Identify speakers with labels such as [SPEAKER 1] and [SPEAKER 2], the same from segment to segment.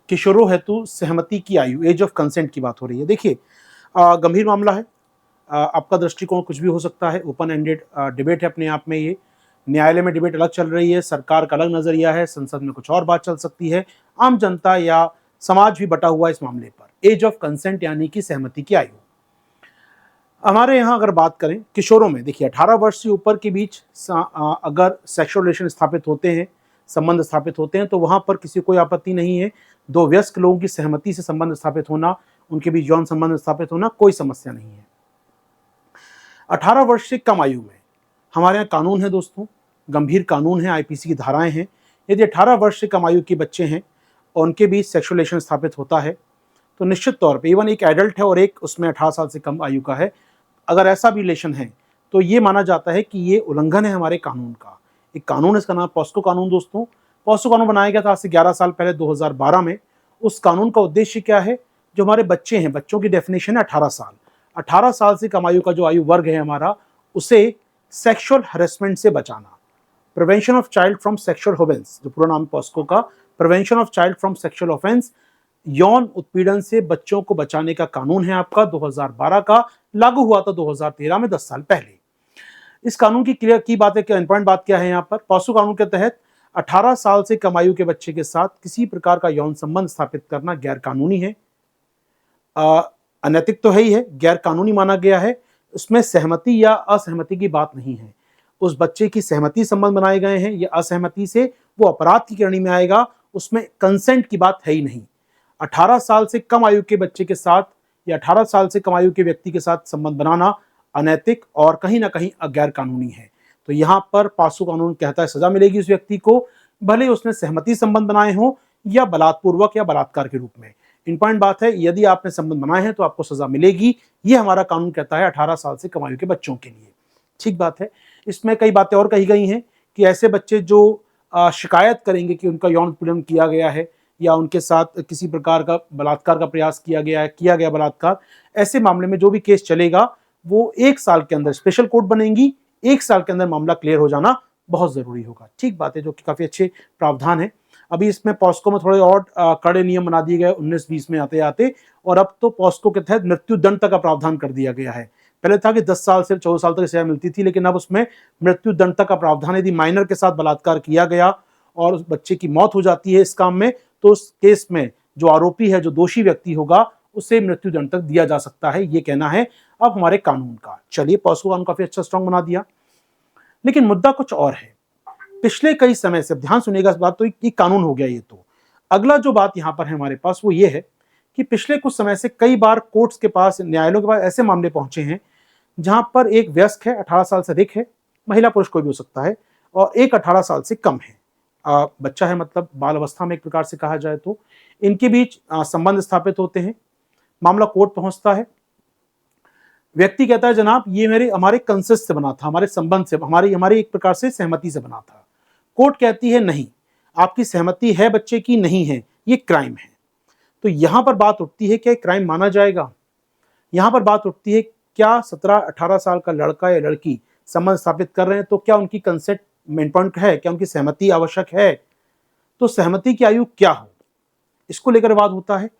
[SPEAKER 1] किशोरों हेतु सहमति की आयु, एज ऑफ कंसेंट की बात हो रही है। देखिए, गंभीर मामला है। आपका दृष्टिकोण कुछ भी हो सकता है, ओपन एंडेड डिबेट है अपने आप में ये। न्यायालय में डिबेट अलग चल रही है, सरकार का अलग नजरिया है, संसद में कुछ और बात चल सकती है, आम जनता या समाज भी बटा हुआ है इस मामले पर। एज ऑफ कंसेंट यानी कि सहमति की आयु। हमारे यहाँ अगर बात करें किशोरों में, देखिए 18 वर्ष से ऊपर के बीच अगर सेक्सुअल रिलेशन स्थापित होते हैं, संबंध स्थापित होते हैं, तो वहां पर किसी कोई आपत्ति नहीं है। दो वयस्क लोगों की सहमति से संबंध स्थापित होना, उनके बीच यौन संबंध स्थापित होना, कोई समस्या नहीं है। 18 वर्ष से कम आयु में हमारे यहाँ कानून है दोस्तों, गंभीर कानून है, आईपीसी की धाराएं हैं। यदि 18 वर्ष से कम आयु के बच्चे हैं और उनके बीच सेक्सुअल रिलेशन स्थापित होता है, तो निश्चित तौर पे इवन एक एडल्ट है और एक उसमें 18 साल से कम आयु का है, अगर ऐसा भी रिलेशन है तो ये माना जाता है कि ये उल्लंघन है हमारे कानून का। एक कानून है, इसका नाम पॉस्को कानून दोस्तों। पॉस्को कानून बनाया गया था आज से 11 साल पहले, 2012 में। उस कानून का उद्देश्य क्या है? जो हमारे बच्चे हैं, बच्चों की डेफिनेशन है 18 साल। 18 साल से कम आयु का जो आयु वर्ग है हमारा, उसे सेक्सुअल हरेसमेंट से बचाना, prevention of child from sexual offence, जो पूरा नाम पॉस्को का, prevention of child from sexual offence, यौन उत्पीड़न से बच्चों को बचाने का कानून है आपका, 2012 का। लागू हुआ था 2013 में, 10 साल पहले। इस कानून की क्लियर की बात है, क्या इंपॉर्टेंट बात क्या है यहाँ पर? पॉस्को कानून के तहत 18 साल से कम आयु के बच्चे के साथ किसी प्रकार का यौन संबंध स्थापित करना गैर कानूनी है। अनैतिक तो है ही है, गैर कानूनी माना गया है। उसमें सहमति या असहमति की बात नहीं है। उस बच्चे की सहमति संबंध बनाए गए हैं या असहमति से वो अपराध की श्रेणी में आएगा, उसमें कंसेंट की बात है ही नहीं। 18 साल से कम आयु के बच्चे के साथ या 18 साल से कम आयु के व्यक्ति के साथ संबंध बनाना अनैतिक और कहीं ना कहीं गैर कानूनी है। तो यहाँ पर पॉस्को कानून कहता है सजा मिलेगी उस व्यक्ति को, भले उसने सहमति संबंध बनाए हो या बलात्पूर्वक या बलात्कार के रूप में। इंपॉर्टेंट बात है, यदि आपने संबंध बनाए हैं तो आपको सजा मिलेगी, ये हमारा कानून कहता है 18 साल से कम आयु के बच्चों के लिए। ठीक बात है। इसमें कई बातें और कही गई हैं कि ऐसे बच्चे जो शिकायत करेंगे कि उनका यौन उत्पीड़न किया गया है या उनके साथ किसी प्रकार का बलात्कार का प्रयास किया गया बलात्कार, ऐसे मामले में जो भी केस चलेगा वो 1 साल के अंदर स्पेशल कोर्ट बनेंगी, 1 साल के अंदर मामला क्लियर हो जाना बहुत जरूरी होगा। ठीक बात है, जो कि काफी अच्छे प्रावधान है। अभी इसमें पॉस्को में थोड़े और कड़े नियम बना दिए गए 19-20 में आते आते, और अब तो पॉस्को के तहत मृत्यु दंड तक का प्रावधान कर दिया गया है। पहले था कि 10 साल से 14 साल तक सजा मिलती थी, लेकिन अब उसमें मृत्यु दंड तक का प्रावधान। यदि माइनर के साथ बलात्कार किया गया और उस बच्चे की मौत हो जाती है इस काम में, तो उस केस में जो आरोपी है, जो दोषी व्यक्ति होगा, उसे मृत्यु दंड तक दिया जा सकता है। ये कहना है अब हमारे कानून का। चलिए, पॉस्को कानून काफी अच्छा स्ट्रांग बना दिया, लेकिन मुद्दा कुछ और है। पिछले कई समय से, ध्यान सुनिएगा इस बात, तो ये कानून हो गया ये, तो अगला जो बात यहां पर है हमारे पास वो ये है कि पिछले कुछ समय से कई बार कोर्ट्स के पास, न्यायालयों के पास ऐसे मामले पहुंचे हैं जहां पर एक वयस्क है, 18 साल से अधिक है, महिला पुरुष कोई भी हो सकता है, और एक 18 साल से कम है, बच्चा है, मतलब बाल अवस्था में एक प्रकार से कहा जाए तो। इनके बीच संबंध स्थापित होते हैं, मामला कोर्ट पहुंचता है। व्यक्ति कहता है जनाब ये हमारे कंसेंट से बना था, हमारे संबंध से, हमारी एक प्रकार से सहमति से बना था। कोर्ट कहती है नहीं, आपकी सहमति है बच्चे की, नहीं है, ये क्राइम है। तो यहां पर बात उठती है क्या क्राइम माना जाएगा? यहां पर बात उठती है क्या 17-18 साल का लड़का या लड़की संबंध स्थापित कर रहे हैं तो क्या उनकी कंसेंट इंपॉर्टेंट है, क्या उनकी सहमति आवश्यक है? तो सहमति की आयु क्या हो, इसको लेकर विवाद होता है।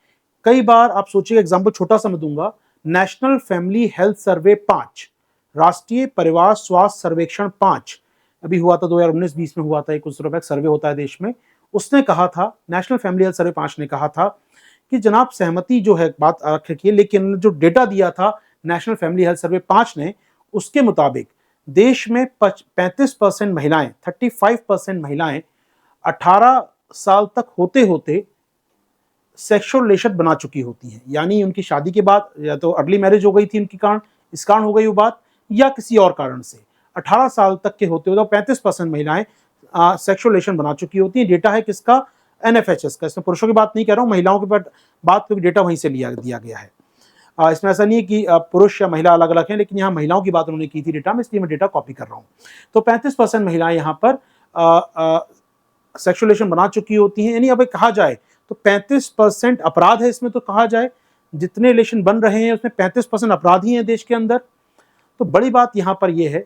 [SPEAKER 1] कई बार आप सोचिए, एग्जाम्पल छोटा सा मैं दूंगा, नेशनल फैमिली हेल्थ सर्वे 5, राष्ट्रीय परिवार स्वास्थ्य सर्वेक्षण 5 अभी हुआ था, 2019-20 में हुआ था, एक कुछ रुपए सर्वे होता है देश में। उसने कहा था, नेशनल फैमिली हेल्थ सर्वे 5 ने कहा था कि जनाब सहमति जो है बात रखिए, लेकिन जो डेटा दिया था नेशनल फैमिली हेल्थ सर्वे 5 ने, उसके मुताबिक देश में 35% महिलाएं, 35% महिलाएं 18 साल तक होते होते सेक्सुअल रिलेशन बना चुकी होती हैं। यानी उनकी शादी के बाद या तो अर्ली मैरिज हो गई थी उनके कारण, इस कारण हो गई वो बात, या किसी और कारण से 18 साल तक के होते हुए 35% महिलाएं सेक्सुअल रिलेशन बना चुकी होती हैं। डेटा है किसका? एनएफएचएस का। इसमें पुरुषों की बात नहीं कह रहा हूं, महिलाओं की बात, क्योंकि डेटा वहीं से दिया गया है। इसमें ऐसा नहीं है कि पुरुष या महिला अलग अलग हैं, लेकिन यहाँ महिलाओं की बात उन्होंने की थी डेटा में, इसलिए मैं डेटा कॉपी कर रहा हूँ। तो 35% महिलाएं यहाँ पर सेक्सुअल रिलेशन बना चुकी होती हैं। यानी अब कहा जाए तो 35% अपराध है इसमें, तो कहा जाए जितने रिलेशन बन रहे हैं उसमें 35% अपराधी हैं देश के अंदर। तो बड़ी बात यहाँ पर यह है,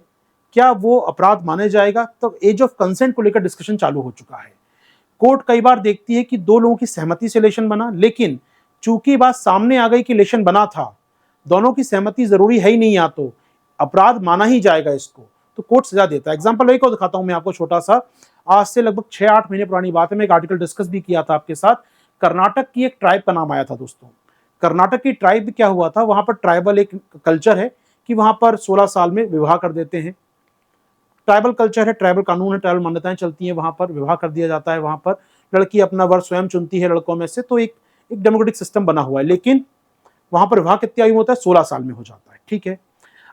[SPEAKER 1] क्या वो अपराध माने जाएगा? तो एज ऑफ कंसेंट को लेकर डिस्कशन चालू हो चुका है। कोर्ट कई बार देखती है कि दो लोगों की सहमति से रिलेशन बना, लेकिन चूंकि बात सामने आ गई कि रिलेशन बना था, दोनों की सहमति जरूरी है ही नहीं, या तो अपराध माना ही जाएगा इसको, तो कोर्ट सजा देता है। एग्जाम्पल एक और दिखाता हूं मैं आपको छोटा सा, आज से लगभग 6-8 महीने पुरानी बात है, मैं एक आर्टिकल डिस्कस भी किया था आपके साथ। कर्नाटक की एक ट्राइब का नाम आया था दोस्तों। कर्नाटक की ट्राइब क्या हुआ था, वहां पर ट्राइबल एक कल्चर है कि वहां पर 16 साल में विवाह कर देते हैं। ट्राइबल कल्चर है, ट्राइबल कानून है, ट्राइबल मान्यताएं चलती हैं, वहां पर विवाह कर दिया जाता है, वहां पर लड़की अपना वर स्वयं चुनती है लड़कों में से, तो एक डेमोक्रेटिक सिस्टम बना हुआ है। लेकिन वहां पर विवाह कितनी आयु में होता है, 16 साल में हो जाता है, ठीक है।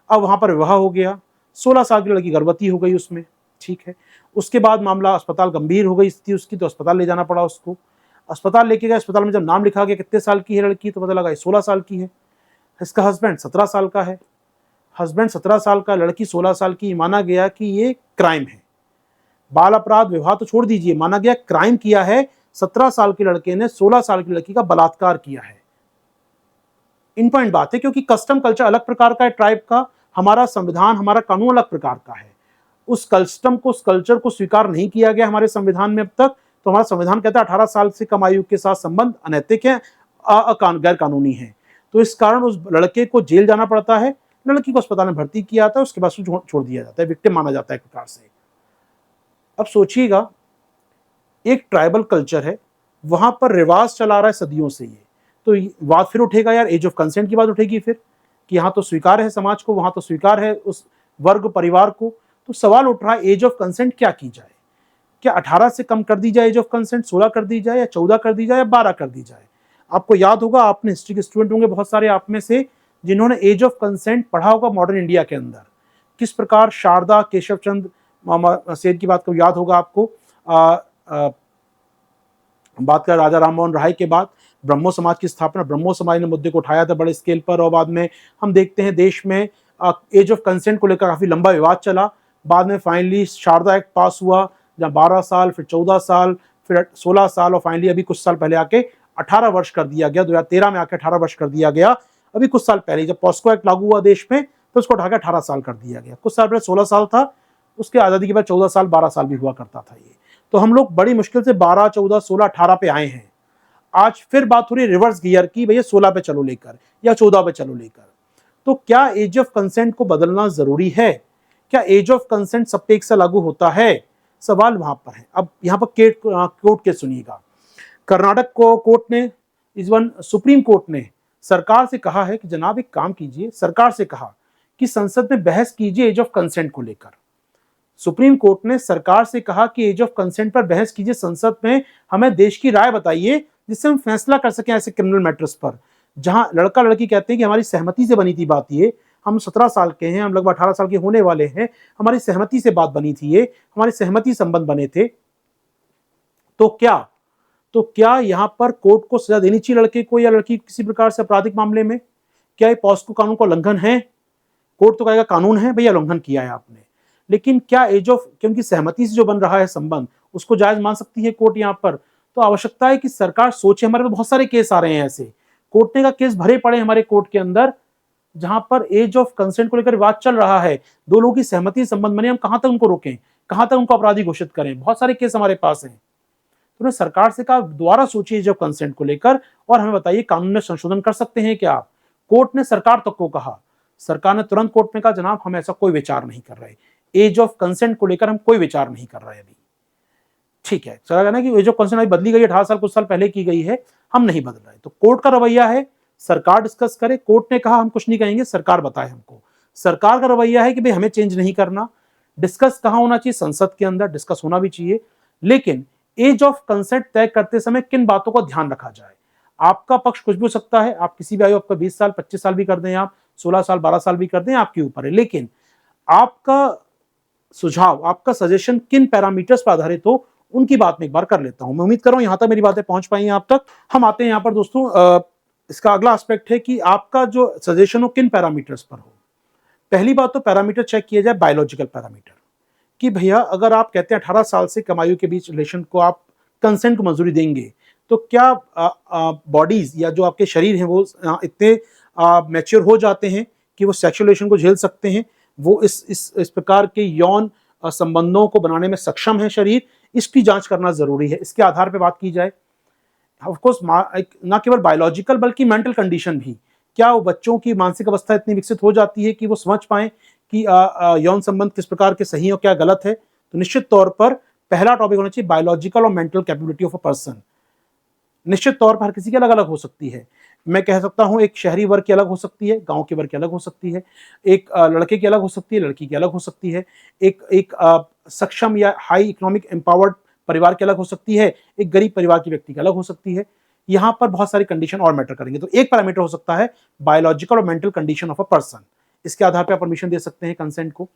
[SPEAKER 1] अब वहां पर विवाह हो गया, 16 साल की लड़की गर्भवती हो गई उसमें, ठीक है। उसके बाद मामला अस्पताल, गंभीर हो गई स्थिति उसकी, तो अस्पताल ले जाना पड़ा उसको। अस्पताल लेके गए, अस्पताल में जब नाम लिखा गया कितने साल की है लड़की, तो पता लगा 16 साल की है। इसका हस्बैंड 17 साल का है, हस्बैंड 17 साल का, लड़की 16 साल की। माना गया कि ये क्राइम है, बाल अपराध, विवाह तो छोड़ दीजिए, माना गया क्राइम किया है। 17 साल के लड़के ने 16 साल की लड़की का बलात्कार किया है। इन पॉइंट बात है, क्योंकि कस्टम कल्चर अलग प्रकार का है ट्राइब का, हमारा संविधान, हमारा कानून अलग प्रकार का है। उस कस्टम को, उस कल्चर को स्वीकार नहीं किया गया हमारे संविधान में अब तक। तो हमारा संविधान कहता है 18 साल से कम आयु के साथ संबंध अनैतिक है, गैर कानूनी है। तो इस कारण उस लड़के को जेल जाना पड़ता है, लड़की को अस्पताल में भर्ती किया जाता है, उसके बाद छोड़ दिया जाता है, विक्टिम माना जाता है एक प्रकार से। अब सोचिएगा, एक ट्राइबल कल्चर है, वहां पर रिवाज चला रहा है सदियों से, ये तो बात फिर उठेगा यार, एज ऑफ कंसेंट की बात उठेगी फिर, कि यहाँ तो स्वीकार है समाज को, वहां तो स्वीकार है उस वर्ग परिवार को। तो सवाल उठ रहा है, एज ऑफ कंसेंट क्या की जाए? क्या 18 से कम कर दी जाए एज ऑफ कंसेंट, 16 कर दी जाए, या 14 कर दी जाए, या 12 कर दी जाए? आपको याद होगा, आपने हिस्ट्री के स्टूडेंट होंगे बहुत सारे आप में से, जिन्होंने एज ऑफ कंसेंट पढ़ा होगा मॉडर्न इंडिया के अंदर, किस प्रकार शारदा केशव चंद मामा सेन की बात को याद होगा आपको। बात कर राजा राम मोहन राय के बाद ब्रह्मो समाज की स्थापना, ब्रह्मो समाज ने मुद्दे को उठाया था बड़े स्केल पर, और बाद में हम देखते हैं देश में एज ऑफ कंसेंट को लेकर काफी लंबा विवाद चला। बाद में फाइनली शारदा एक्ट पास हुआ, जहाँ 12 साल, फिर 14 साल, फिर 16 साल, और फाइनली अभी कुछ साल पहले आके 18 वर्ष कर दिया गया। 2013 में आके 18 वर्ष कर दिया गया। अभी कुछ साल पहले जब पॉस्को एक्ट लागू हुआ देश में, तो उसको उठाकर 18 साल कर दिया गया। कुछ साल पहले 16 साल था, उसके आज़ादी के बाद 14 साल, 12 साल भी हुआ करता था ये। तो हम लोग बड़ी मुश्किल से 12, 14, 16, 18 पे आए हैं। आज फिर बात हो रही है रिवर्स गियर की, भैया 16 पे चलो लेकर, या 14 पे चलो लेकर। तो क्या एज ऑफ कंसेंट को बदलना जरूरी है? क्या एज ऑफ कंसेंट सब पे एक सा लागू होता है? सवाल वहां पर है। अब यहाँ पर कोर्ट के सुनिएगा, कर्नाटक को कोर्ट ने, इस वन सुप्रीम कोर्ट ने सरकार से कहा है कि जनाब एक काम कीजिए, सरकार से कहा कि संसद में बहस कीजिए एज ऑफ कंसेंट को लेकर। सुप्रीम कोर्ट ने सरकार से कहा कि एज ऑफ कंसेंट पर बहस कीजिए संसद में, हमें देश की राय बताइए जिससे हम फैसला कर सकें ऐसे क्रिमिनल मैटर्स पर, जहां लड़का लड़की कहते हैं कि हमारी सहमति से बनी थी बात, ये हम 17 साल के हैं, हम लगभग 18 साल के होने वाले हैं, हमारी सहमति से बात बनी थी, ये हमारी सहमति संबंध बने थे। तो क्या यहां पर कोर्ट को सजा देनी चाहिए लड़के को या लड़की किसी प्रकार से आपराधिक मामले में? क्या ये पॉस्को कानून का उल्लंघन है? कोर्ट तो कहेगा कानून है, भैया उल्लंघन किया है आपने। लेकिन क्या एज ऑफ, क्योंकि सहमति से जो बन रहा है संबंध, उसको जायज मान सकती है कोर्ट यहाँ पर? तो आवश्यकता है कि सरकार सोचे। हमारे पास बहुत सारे केस आ रहे हैं ऐसे, कोर्ट ने का केस भरे पड़े हमारे कोर्ट के अंदर, जहां पर एज ऑफ कंसेंट को लेकर विवाद चल रहा है, दो लोगों की सहमति संबंध बने, हम कहां तक उनको रोकें, कहां तक उनको अपराधी घोषित करें? बहुत सारे केस हमारे पास हैं। तो सरकार से कहा दोबारा सोचिए एज ऑफ कंसेंट को लेकर, और हमें बताइए कानून में संशोधन कर सकते हैं क्या आप? कोर्ट ने सरकार तक को कहा, सरकार ने तुरंत कोर्ट में कहा जनाब हम ऐसा कोई विचार नहीं कर रहे, एज ऑफ कंसेंट को लेकर हम कोई विचार नहीं कर रहे अभी। ठीक है, चला गया ना कि एज ऑफ कंसेंट अभी बदली गई, 18 साल कुछ साल पहले की गई है, हम नहीं बदल रहे। तो कोर्ट का रवैया है सरकार डिस्कस करे, कोर्ट ने कहा हम कुछ नहीं कहेंगे, सरकार बताए हमको। सरकार का रवैया है कि भाई हमें चेंज नहीं करना। डिस्कस कहां होना चाहिए? संसद के अंदर डिस्कस होना भी चाहिए, लेकिन एज ऑफ कंसेंट तय करते समय किन बातों का ध्यान रखा जाए? आपका पक्ष कुछ भी हो सकता है, आप किसी भी आयु, आपका 20 साल 25 साल भी कर दें, आप 16 साल 12 साल भी कर दें, आपके ऊपर है। लेकिन आपका सुझाव, आपका सजेशन किन पैरामीटर्स पर आधारित हो, उनकी बात में एक बार कर लेता हूं। मैं उम्मीद कर रहा हूं यहां तक मेरी बातें पहुंच पाई हैं आप तक। हम आते हैं यहां पर दोस्तों, इसका अगला एस्पेक्ट है कि आपका जो सजेशन हो किन पैरामीटर्स पर हो। पहली बात तो पैरामीटर चेक किया जाए, बायोलॉजिकल पैरामीटर, कि भैया अगर आप कहते हैं 18 साल से कम आयु के बीच रिलेशन को आप कंसेंट को मंजूरी देंगे, तो क्या बॉडीज या जो आपके शरीर हैं वो इतने मैच्योर हो जाते हैं कि वो सेक्सुअल रिलेशन को झेल सकते हैं, वो इस प्रकार के यौन संबंधों को बनाने में सक्षम है शरीर, इसकी जांच करना जरूरी है। इसके आधार पर बात की जाए, ऑफकोर्स ना केवल बायोलॉजिकल बल्कि मेंटल कंडीशन भी, क्या वो बच्चों की मानसिक अवस्था इतनी विकसित हो जाती है कि वो समझ पाए कि यौन संबंध किस प्रकार के सही और क्या गलत है। तो निश्चित तौर पर पहला टॉपिक होना चाहिए बायोलॉजिकल और mental capability of a person. निश्चित तौर पर हर किसी की अलग अलग हो सकती है। मैं कह सकता हूं एक शहरी वर्ग की अलग हो सकती है, गांव के वर्ग की अलग हो सकती है, एक लड़के की अलग हो सकती है, लड़की की अलग हो सकती है, एक सक्षम या हाई इकोनॉमिक एम्पावर्ड परिवार की अलग हो सकती है, एक गरीब परिवार की व्यक्ति की अलग हो सकती है। यहाँ पर बहुत सारी कंडीशन और मैटर करेंगे। तो एक पैरामीटर हो सकता है बायोलॉजिकल और mental condition of a person, इसके आधार पर परमिशन दे सकते हैं कंसेंट को।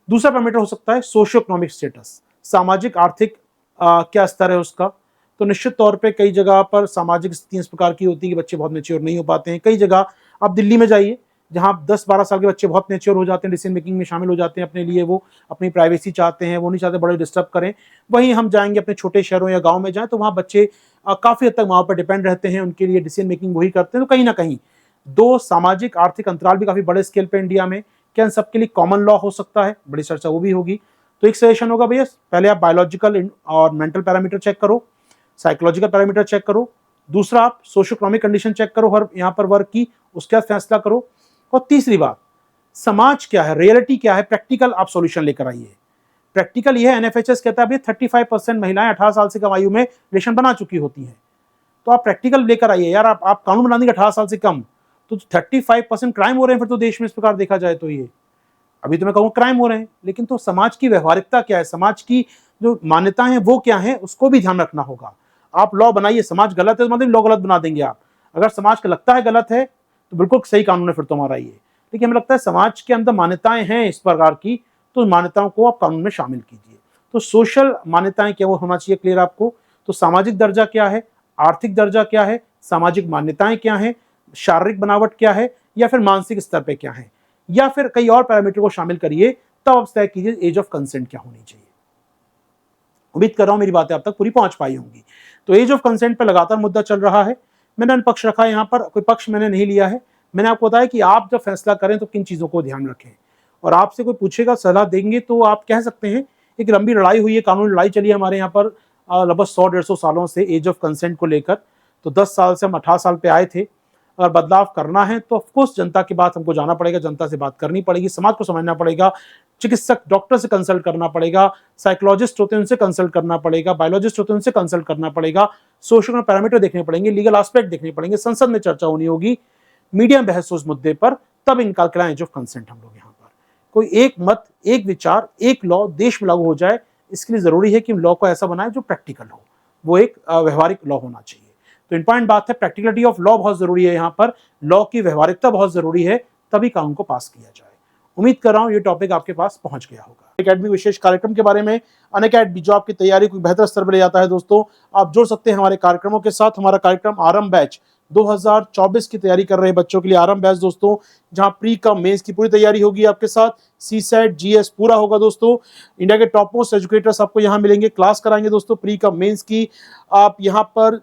[SPEAKER 1] दूसरा पैरामीटर हो सकता है सोशियो इकोनॉमिक स्टेटस, सामाजिक आर्थिक क्या स्तर है उसका। तो निश्चित तौर पे कई जगह पर सामाजिक स्थितियां इस प्रकार की होती है कि बच्चे बहुत मैच्योर नहीं हो पाते हैं। कई जगह आप दिल्ली में जाइए जहां 10-12 साल के बच्चे बहुत मैच्योर हो जाते हैं, डिसीजन मेकिंग में शामिल हो जाते हैं, अपने लिए वो अपनी प्राइवेसी चाहते हैं, वो नहीं चाहते बड़े डिस्टर्ब करें। वहीं हम जाएंगे अपने छोटे शहरों या गाँव में जाएं तो वहाँ बच्चे काफ़ी हद तक माँ पर डिपेंड रहते हैं, उनके लिए डिसीजन मेकिंग वही करते हैं। तो कहीं ना कहीं दो सामाजिक आर्थिक अंतराल भी काफ़ी बड़े स्केल पर इंडिया में, क्या इन सबके लिए कॉमन लॉ हो सकता है? बड़ी चर्चा वो भी होगी। तो एक सजेशन होगा भैया, पहले आप बायोलॉजिकल और मेंटल पैरामीटर चेक करो, साइकोलॉजिकल पैरामीटर चेक करो, दूसरा आप सोशियो इकोनॉमिक कंडीशन चेक करो हर यहाँ पर वर्क की, उसके बाद फैसला करो। और तीसरी बात, समाज क्या है, रियलिटी क्या है, प्रैक्टिकल आप सॉल्यूशन लेकर आइए। प्रैक्टिकल ये है, एनएफएचएस कहता है भाई 35% महिलाएं 18 साल से कम आयु में रिलेशन बना चुकी होती हैं। तो आप प्रैक्टिकल लेकर आइए यार। आप कानून बना देंगे 18 साल से कम, तो 35% क्राइम हो रहे हैं फिर तो देश में, इस प्रकार देखा जाए तो। ये अभी तो मैं कहूँ क्राइम हो रहे हैं, लेकिन तो समाज की व्यवहारिकता क्या है, समाज की जो मान्यताएं हैं वो क्या है, उसको भी ध्यान रखना होगा। आप लॉ बनाइए, समाज गलत है तो मतलब लॉ गलत बना देंगे आप। अगर समाज को लगता है गलत है तो बिल्कुल सही कानून है फिर तो हमारा ये। लेकिन हमें लगता है समाज के अंदर मान्यताएं हैं इस प्रकार की, तो मान्यताओं को आप कानून में शामिल कीजिए। तो सोशल मान्यताएं क्या वो होना चाहिए क्लियर आपको। तो सामाजिक दर्जा क्या है, आर्थिक दर्जा क्या है, सामाजिक मान्यताएं क्या है, शारीरिक बनावट क्या है, या फिर मानसिक स्तर पे क्या है, या फिर कई और पैरामीटर को शामिल करिए, तब आप तय कीजिए एज ऑफ कंसेंट क्या होनी चाहिए। उम्मीद कर रहा हूं मेरी बातें आप तक पूरी पहुंच पाई होंगी। तो एज ऑफ कंसेंट पे लगातार मुद्दा चल रहा है। मैंने पक्ष रखा है, यहाँ पर कोई पक्ष मैंने नहीं लिया है। मैंने आपको बताया कि आप जब फैसला करें तो किन चीजों को ध्यान रखें, और आपसे कोई पूछेगा, सलाह देंगे, तो आप कह सकते हैं एक लंबी लड़ाई हुई है, कानूनी लड़ाई चली है हमारे यहाँ पर लगभग 100-150 सालों से एज ऑफ कंसेंट को लेकर। तो 10 साल से हम 18 साल पे आए थे। अगर बदलाव करना है तो ऑफकोर्स जनता की बात हमको जाना पड़ेगा, जनता से बात करनी पड़ेगी, समाज को समझना पड़ेगा, चिकित्सक डॉक्टर से कंसल्ट करना पड़ेगा, साइकोलॉजिस्ट होते हैं उनसे कंसल्ट करना पड़ेगा, बायोलॉजिस्ट होते हैं उनसे कंसल्ट करना पड़ेगा, सोशल पैरामीटर देखने पड़ेंगे, लीगल एस्पेक्ट देखने पड़ेंगे, संसद में चर्चा होनी होगी, मीडिया में बहस हो उस मुद्दे पर, तब निकाल कर एज ऑफ कंसेंट हम लोग यहाँ पर। कोई एक मत, एक विचार, एक लॉ देश में लागू हो जाए, इसके लिए जरूरी है कि लॉ को ऐसा बनाए जो प्रैक्टिकल हो, वो एक व्यवहारिक लॉ होना चाहिए। तो इंपॉर्टेंट बात है, प्रैक्टिकलिटी ऑफ लॉ बहुत जरूरी है यहाँ पर, लॉ की व्यवहारिकता बहुत जरूरी है, तभी कानून को पास किया जाए। उम्मीद कर रहा हूं ये टॉपिक आपके पास पहुंच गया होगा। अकेडमी विशेष कार्यक्रम के बारे में, अनअकैडमी जो आपकी तैयारी को बेहतर स्तर पर ले जाता है दोस्तों, आप जुड़ सकते हैं हमारे कार्यक्रमों के साथ। हमारा कार्यक्रम आरंभ बैच 2024 की तैयारी कर रहे बच्चों के लिए आरंभ बैच दोस्तों, जहां प्री कम मेंस की पूरी तैयारी होगी आपके साथ, सीसेट जीएस पूरा होगा दोस्तों। इंडिया के टॉप मोस्ट एजुकेटर्स आपको यहां मिलेंगे, क्लास कराएंगे दोस्तों प्री कम मेंस की। आप यहां पर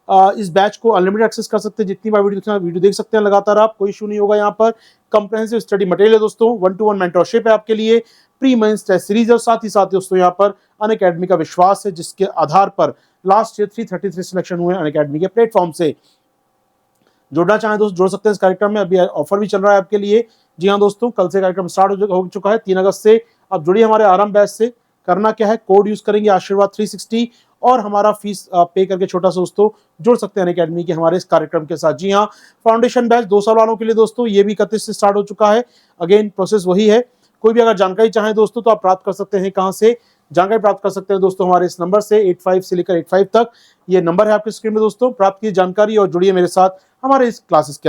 [SPEAKER 1] इस बैच को अनलिमिटेड एक्सेस कर सकते हैं, जितनी बार वीडियो देख सकते हैं लगातार आप, कोई इशू नहीं होगा। यहाँ पर कंप्रेहेंसिव स्टडी मटेरियल है दोस्तों, 1-to-1 मेंटरशिप है आपके लिए, प्री मेंस टेस्ट सीरीज, और साथ ही दोस्तों यहाँ पर अनअकैडमी का विश्वास है, जिसके आधार पर लास्ट ईयर 333 सिलेक्शन हुए अनअकैडमी के प्लेटफॉर्म से। जुड़ना चाहें दोस्त जुड़ सकते हैं इस कार्यक्रम में, अभी ऑफर भी चल रहा है आपके लिए। जी हाँ दोस्तों, कल से कार्यक्रम स्टार्ट हो चुका है 3 अगस्त से। अब जुड़िए हमारे आरंभ बैच से। करना क्या है, कोड यूज करेंगे आशीर्वाद 360, और हमारा फीस पे करके छोटा सा दोस्तों जुड़ सकते हैं अनअकैडमी के हमारे इस कार्यक्रम के साथ। जी हाँ, फाउंडेशन बैच 2 साल वालों के लिए दोस्तों, ये भी 31 से स्टार्ट हो चुका है। अगेन प्रोसेस वही है। कोई भी अगर जानकारी चाहें दोस्तों तो आप प्राप्त कर सकते हैं, कहाँ से जानकारी प्राप्त कर सकते हैं दोस्तों, हमारे इस नंबर से 85 से लेकर 85 तक, ये नंबर है आपकी स्क्रीन में दोस्तों। प्राप्त की जानकारी और जुड़िए मेरे साथ हमारे इस क्लासेस के अंदर।